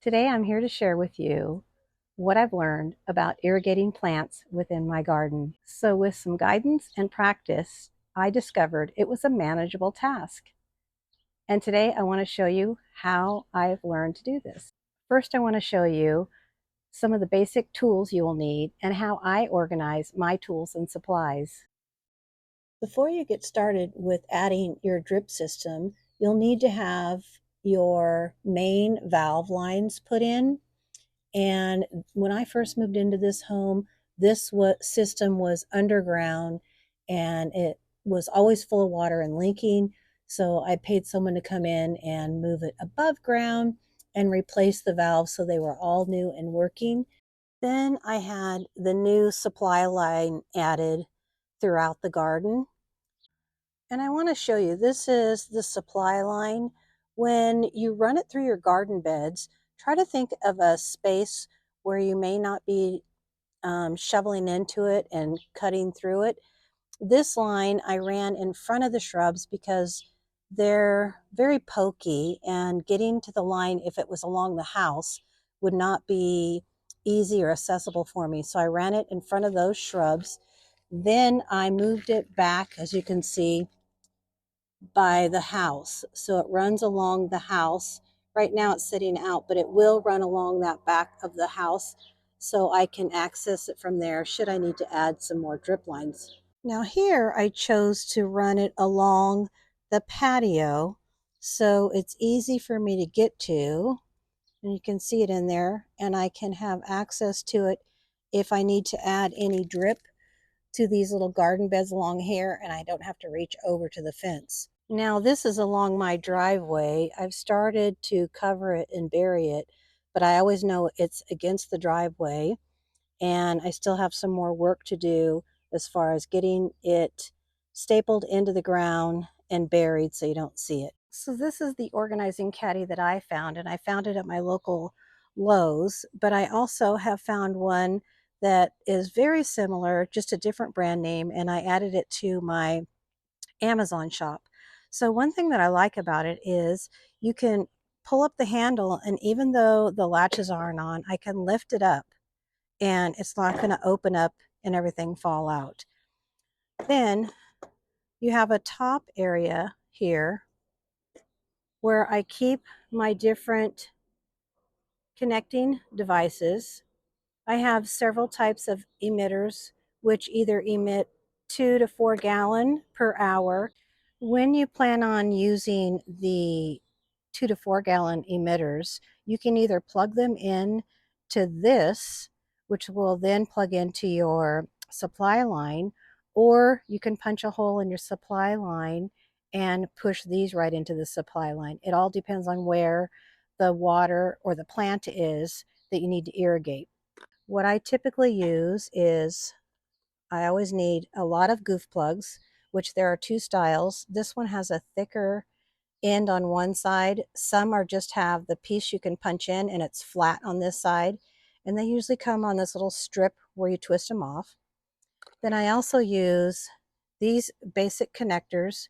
Today I'm here to share with you what I've learned about irrigating plants within my garden. So with some guidance and practice, I discovered it was a manageable task. And today I want to show you how I've learned to do this. First, I want to show you some of the basic tools you will need and how I organize my tools and supplies. Before you get started with adding your drip system, you'll need to have your main valve lines put in. And when I first moved into this home, this system was underground and it was always full of water and leaking. So I paid someone to come in and move it above ground and replace the valves so they were all new and working. Then I had the new supply line added throughout the garden. And I want to show you, this is the supply line. When you run it through your garden beds, try to think of a space where you may not be shoveling into it and cutting through it. This line I ran in front of the shrubs because they're very pokey, and getting to the line, if it was along the house, would not be easy or accessible for me. So I ran it in front of those shrubs. Then I moved it back, as you can see, by the house. So it runs along the house. Right now it's sitting out, but it will run along that back of the house so I can access it from there should I need to add some more drip lines. Now here I chose to run it along the patio so it's easy for me to get to, and you can see it in there, and I can have access to it if I need to add any drip to these little garden beds along here, and I don't have to reach over to the fence. Now this is along my driveway. I've started to cover it and bury it, but I always know it's against the driveway, and I still have some more work to do as far as getting it stapled into the ground and buried so you don't see it. So this is the organizing caddy that I found, and I found it at my local Lowe's, but I also have found one that is very similar, just a different brand name, and I added it to my Amazon shop. So one thing that I like about it is you can pull up the handle, and even though the latches aren't on, I can lift it up and it's not going to open up and everything fall out. Then you have a top area here where I keep my different connecting devices. I have several types of emitters which either emit 2 to 4 gallon per hour. When you plan on using the 2 to 4 gallon emitters, you can either plug them in to this, which will then plug into your supply line, or you can punch a hole in your supply line and push these right into the supply line. It all depends on where the water or the plant is that you need to irrigate. What I typically use is I always need a lot of goof plugs, which there are two styles. This one has a thicker end on one side. Some are just have the piece you can punch in and it's flat on this side. And they usually come on this little strip where you twist them off. Then I also use these basic connectors,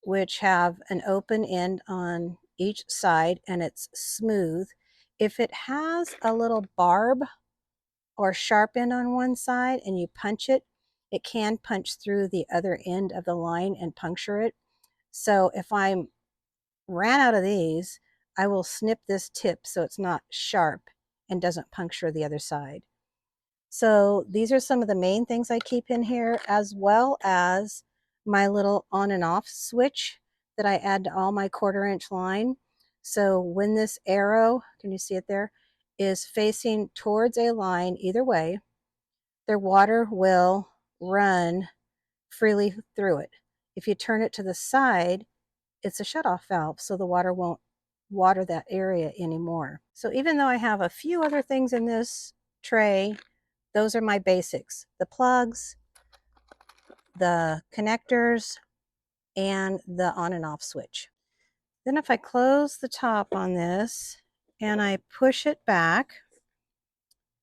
which have an open end on each side and it's smooth. If it has a little barb or sharp end on one side and you punch it, it can punch through the other end of the line and puncture it. So if I ran out of these, I will snip this tip so it's not sharp and doesn't puncture the other side. So these are some of the main things I keep in here, as well as my little on and off switch that I add to all my 1/4 inch line. So when this arrow, can you see it there, is facing towards a line either way, their water will run freely through it. If you turn it to the side, it's a shutoff valve, so the water won't water that area anymore. So even though I have a few other things in this tray, those are my basics: the plugs, the connectors, and the on and off switch. Then if I close the top on this and I push it back,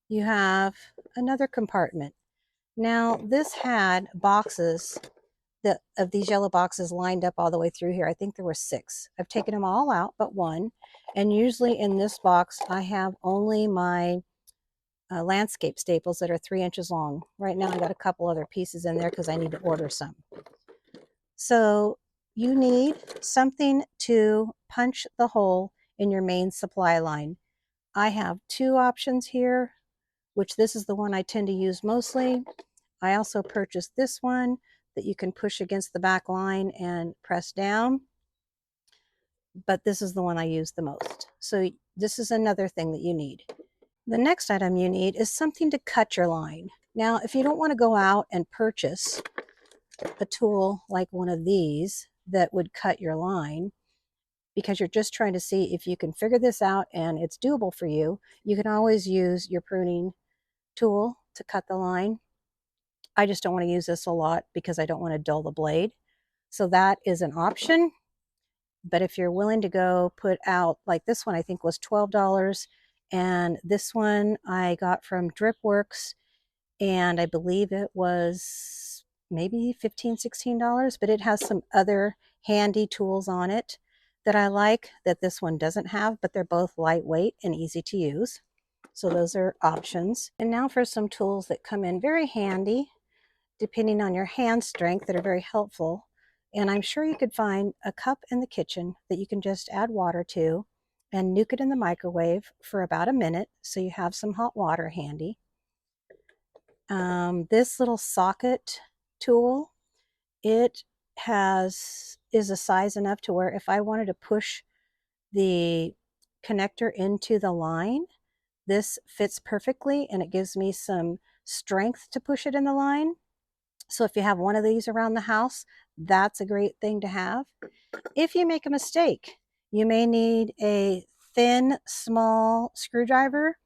you have another compartment. Now this had boxes of these yellow boxes lined up all the way through here. I think there were 6. I've taken them all out but one. And usually in this box, I have only my landscape staples that are 3 inches long. Right now I got a couple other pieces in there because I need to order some. So you need something to punch the hole in your main supply line. I have 2 options here, which this is the one I tend to use mostly. I also purchased this one that you can push against the back line and press down, but this is the one I use the most. So this is another thing that you need. The next item you need is something to cut your line. Now, if you don't want to go out and purchase a tool like one of these that would cut your line, because you're just trying to see if you can figure this out and it's doable for you, you can always use your pruning tool to cut the line. I just don't want to use this a lot because I don't want to dull the blade. So that is an option. But if you're willing to go put out, like this one I think was $12, and this one I got from DripWorks, and I believe it was maybe $15, $16, but it has some other handy tools on it that I like that this one doesn't have, but they're both lightweight and easy to use. So those are options. And now for some tools that come in very handy, depending on your hand strength, that are very helpful. And I'm sure you could find a cup in the kitchen that you can just add water to and nuke it in the microwave for about a minute so you have some hot water handy. This little socket tool, it is a size enough to where if I wanted to push the connector into the line, this fits perfectly and it gives me some strength to push it in the line. So if you have one of these around the house, that's a great thing to have. If you make a mistake, you may need a thin, small screwdriver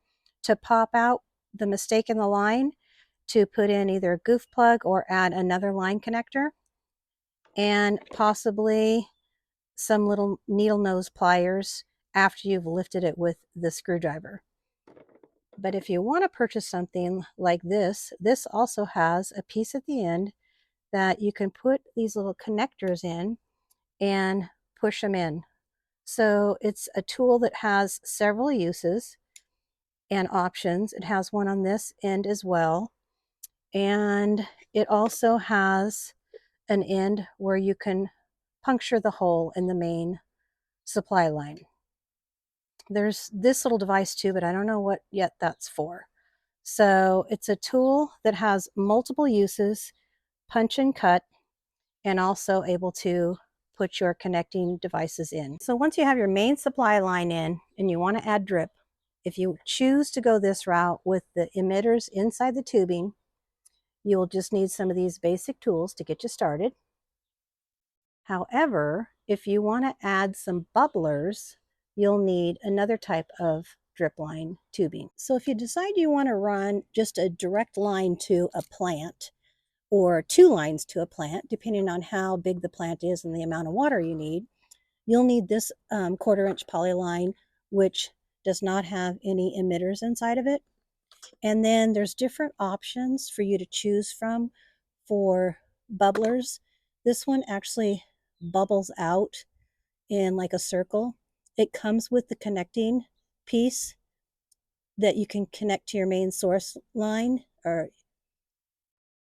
to pop out the mistake in the line, to put in either a goof plug or add another line connector, and possibly some little needle nose pliers after you've lifted it with the screwdriver. But if you want to purchase something like this, this also has a piece at the end that you can put these little connectors in and push them in. So it's a tool that has several uses and options. It has one on this end as well. And it also has an end where you can puncture the hole in the main supply line. There's this little device too, but I don't know what yet that's for. So it's a tool that has multiple uses, punch and cut, and also able to put your connecting devices in. So once you have your main supply line in and you want to add drip, if you choose to go this route with the emitters inside the tubing, you'll just need some of these basic tools to get you started. However, if you want to add some bubblers, you'll need another type of drip line tubing. So if you decide you want to run just a direct line to a plant, or 2 lines to a plant, depending on how big the plant is and the amount of water you need, you'll need this 1/4 inch poly line, which does not have any emitters inside of it. And then there's different options for you to choose from for bubblers. This one actually bubbles out in like a circle. It comes with the connecting piece that you can connect to your main source line,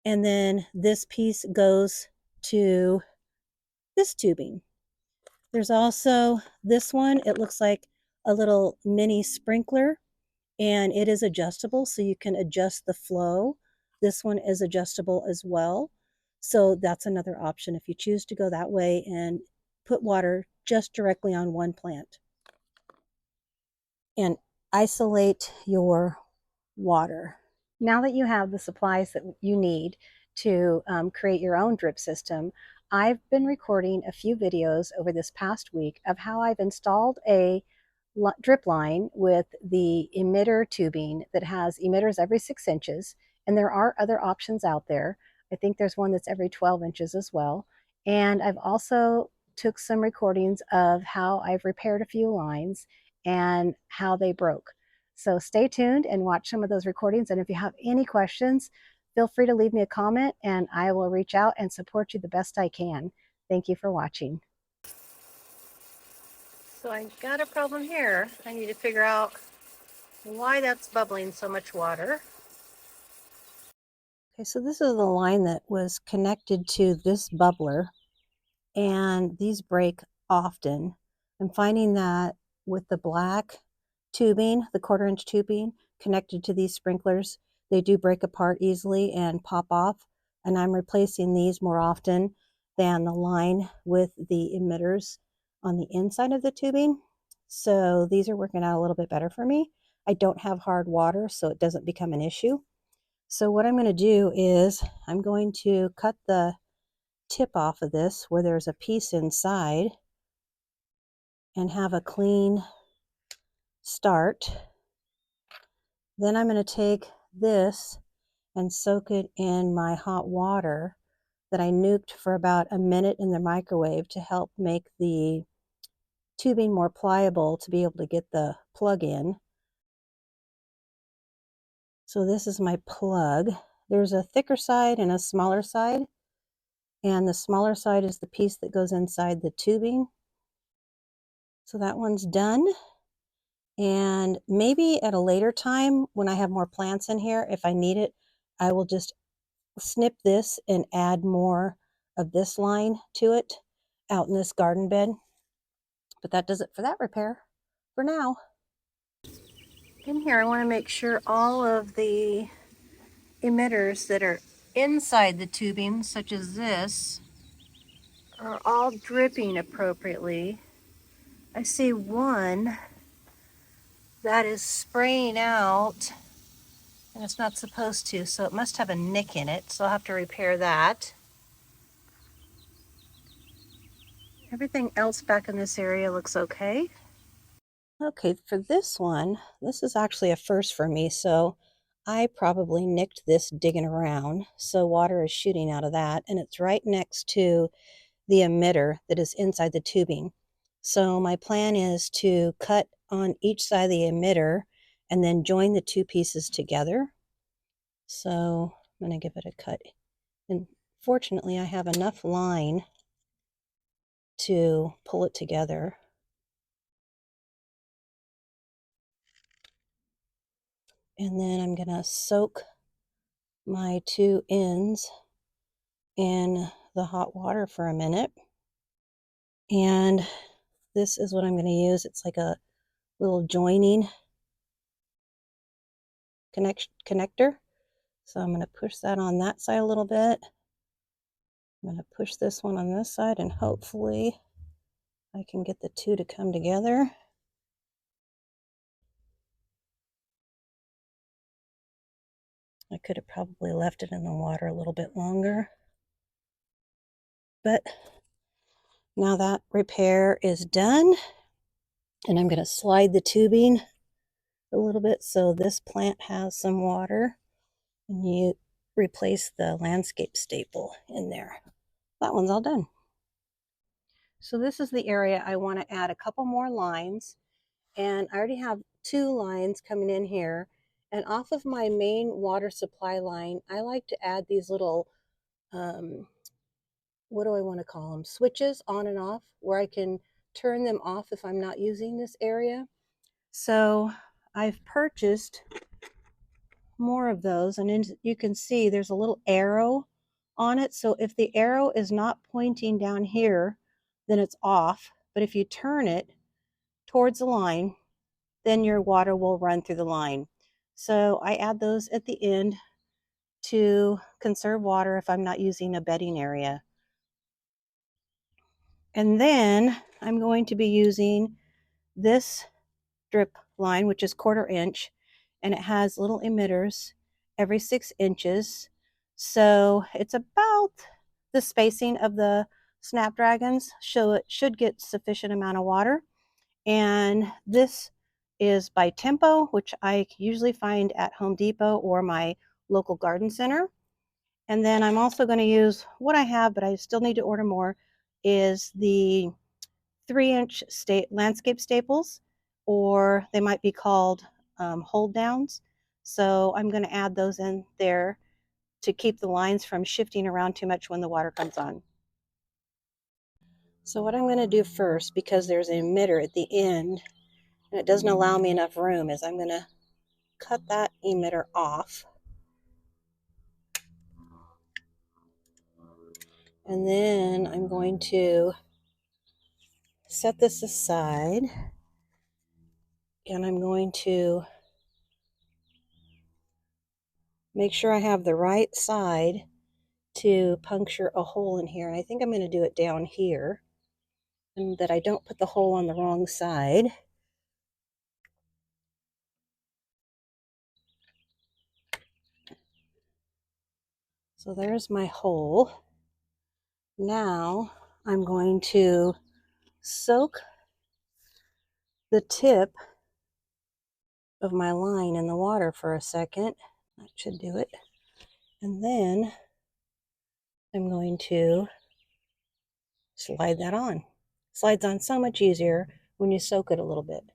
and then this piece goes to this tubing. There's also this one. It looks like a little mini sprinkler, and it is adjustable, so you can adjust the flow. This one is adjustable as well. So that's another option if you choose to go that way and put water just directly on one plant. And isolate your water. Now that you have the supplies that you need to create your own drip system, I've been recording a few videos over this past week of how I've installed a drip line with the emitter tubing that has emitters every 6 inches. And there are other options out there. I think there's one that's every 12 inches as well. And I've also took some recordings of how I've repaired a few lines and how they broke. So stay tuned and watch some of those recordings. And if you have any questions, Feel free to leave me a comment and I will reach out and support you the best I can. Thank you for watching. So I got a problem here. I need to figure out why that's bubbling so much water. Okay, so this is the line that was connected to this bubbler, and these break often. I'm finding that with the black tubing, the 1/4 inch tubing connected to these sprinklers, they do break apart easily and pop off, and I'm replacing these more often than the line with the emitters on the inside of the tubing. So these are working out a little bit better for me. I don't have hard water, so it doesn't become an issue. So what I'm going to do is I'm going to cut the tip off of this where there's a piece inside and have a clean start. Then I'm going to take this and soak it in my hot water that I nuked for about a minute in the microwave to help make the tubing more pliable to be able to get the plug in. So this is my plug. There's a thicker side and a smaller side, and the smaller side is the piece that goes inside the tubing. So that one's done. And maybe at a later time when I have more plants in here, if I need it, I will just snip this and add more of this line to it out in this garden bed. But that does it for that repair for now. In here, I want to make sure all of the emitters that are inside the tubing, such as this, are all dripping appropriately. I see one that is spraying out and it's not supposed to, so it must have a nick in it, so I'll have to repair that. Everything else back in this area looks okay. Okay, for this one, this is actually a first for me, so I probably nicked this digging around, so water is shooting out of that, and it's right next to the emitter that is inside the tubing. So my plan is to cut on each side of the emitter and then join the two pieces together. So I'm going to give it a cut. And fortunately, I have enough line to pull it together. And then I'm going to soak my two ends in the hot water for a minute. And this is what I'm going to use. It's like a little joining connector. So I'm going to push that on that side a little bit. I'm going to push this one on this side, and hopefully I can get the two to come together. I could have probably left it in the water a little bit longer. But now that repair is done, and I'm going to slide the tubing a little bit so this plant has some water, and you replace the landscape staple in there. That one's all done. So this is the area I want to add a couple more lines, and I already have two lines coming in here. And off of my main water supply line, I like to add these little what do I want to call them? Switches on and off, where I can turn them off if I'm not using this area. So I've purchased more of those, and you can see there's a little arrow on it. So if the arrow is not pointing down here, then it's off. But if you turn it towards the line, then your water will run through the line. So I add those at the end to conserve water if I'm not using a bedding area. And then I'm going to be using this drip line, which is 1/4 inch, and it has little emitters every 6 inches. So it's about the spacing of the snapdragons, so it should get sufficient amount of water. And this is by tempo, which I usually find at Home Depot or my local garden center. And then I'm also going to use what I have, but I still need to order more, is the 3-inch landscape staples, or they might be called hold downs. So I'm going to add those in there to keep the lines from shifting around too much when the water comes on. So what I'm going to do first, because there's an emitter at the end and it doesn't allow me enough room, is I'm going to cut that emitter off. And then I'm going to set this aside, and I'm going to make sure I have the right side to puncture a hole in here. And I think I'm going to do it down here, and that I don't put the hole on the wrong side. So there's my hole. Now I'm going to soak the tip of my line in the water for a second. That should do it. And then I'm going to slide that on. Slides on so much easier when you soak it a little bit.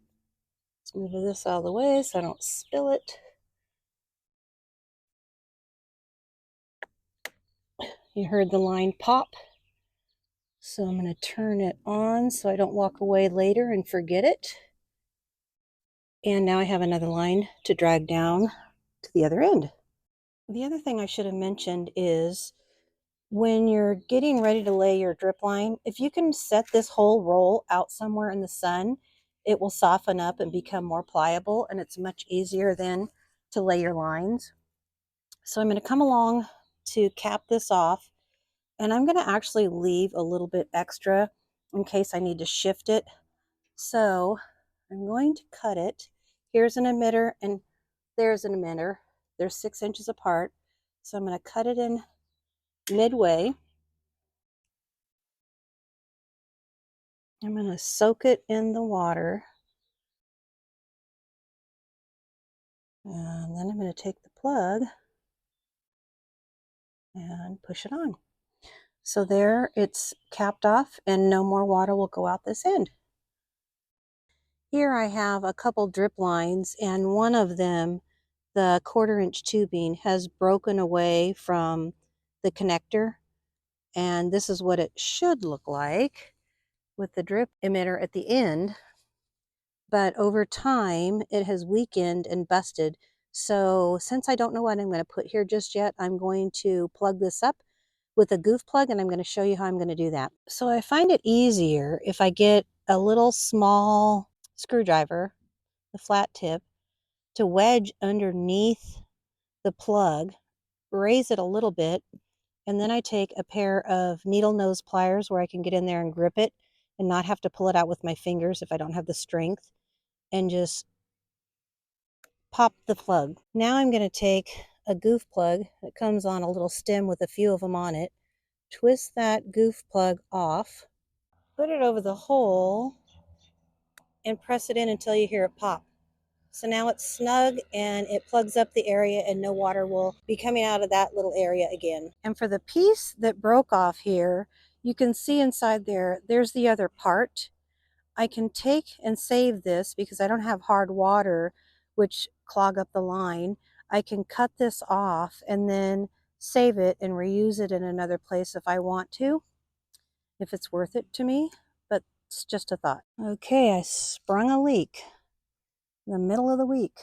Let's move this out of the way so I don't spill it. You heard the line pop. So I'm going to turn it on so I don't walk away later and forget it. And now I have another line to drag down to the other end. The other thing I should have mentioned is when you're getting ready to lay your drip line, if you can set this whole roll out somewhere in the sun, it will soften up and become more pliable, and it's much easier then to lay your lines. So I'm going to come along to cap this off, and I'm going to actually leave a little bit extra in case I need to shift it. So I'm going to cut it. Here's an emitter and there's an emitter. They're 6 inches apart. So I'm going to cut it in midway. I'm going to soak it in the water. And then I'm going to take the plug and push it on. So there, it's capped off and no more water will go out this end. Here I have a couple drip lines, and one of them, the 1/4-inch tubing, has broken away from the connector. And this is what it should look like with the drip emitter at the end. But over time, it has weakened and busted. So since I don't know what I'm going to put here just yet, I'm going to plug this up with a goof plug, and I'm going to show you how I'm going to do that. So I find it easier if I get a little small screwdriver, the flat tip, to wedge underneath the plug, raise it a little bit, and then I take a pair of needle nose pliers where I can get in there and grip it and not have to pull it out with my fingers if I don't have the strength, and just pop the plug. Now I'm going to take a goof plug that comes on a little stem with a few of them on it, twist that goof plug off, put it over the hole, and press it in until you hear it pop. So now it's snug and it plugs up the area, and no water will be coming out of that little area again. And for the piece that broke off here, you can see inside there, there's the other part. I can take and save this because I don't have hard water which clog up the line. I can cut this off and then save it and reuse it in another place if I want to, if it's worth it to me, but it's just a thought. Okay, I sprung a leak in the middle of the week,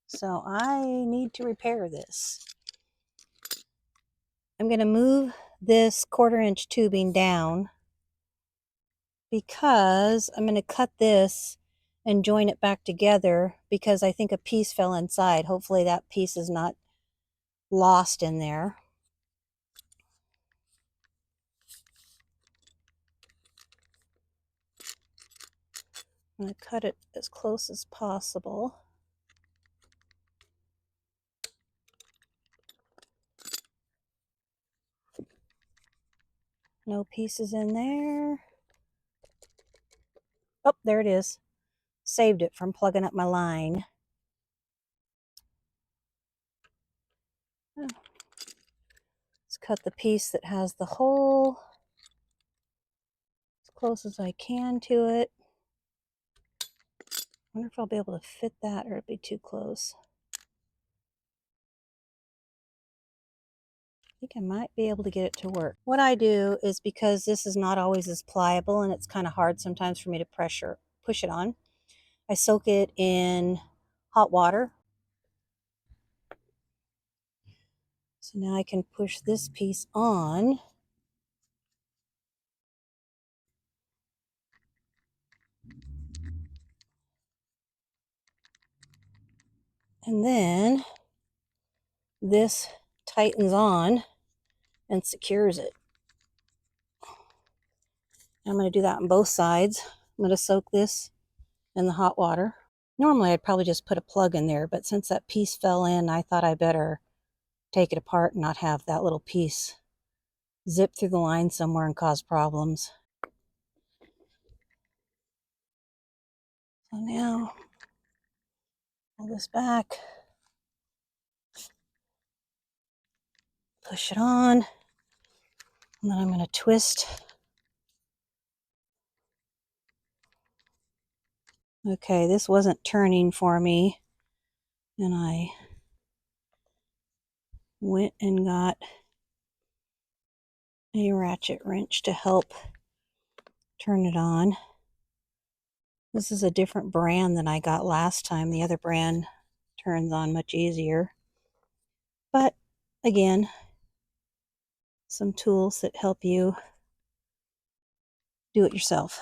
so I need to repair this. I'm going to move this 1/4-inch tubing down because I'm going to cut this and join it back together because I think a piece fell inside. Hopefully that piece is not lost in there. I'm going to cut it as close as possible. No pieces in there. Oh, there it is. Saved it from plugging up my line. Let's cut the piece that has the hole as close as I can to it. I wonder if I'll be able to fit that or it'd be too close. think I might be able to get it to work. What I do is, because this is not always as pliable and it's kind of hard sometimes for me to push it on, I soak it in hot water. So now I can push this piece on. And then this tightens on and secures it. I'm going to do that on both sides. I'm going to soak this in the hot water. Normally I'd probably just put a plug in there, but since that piece fell in, I thought I better take it apart and not have that little piece zip through the line somewhere and cause problems. So now, pull this back, push it on, and then I'm going to twist. Okay, this wasn't turning for me, and I went and got a ratchet wrench to help turn it on. This is a different brand than I got last time. The other brand turns on much easier. But again, some tools that help you do it yourself.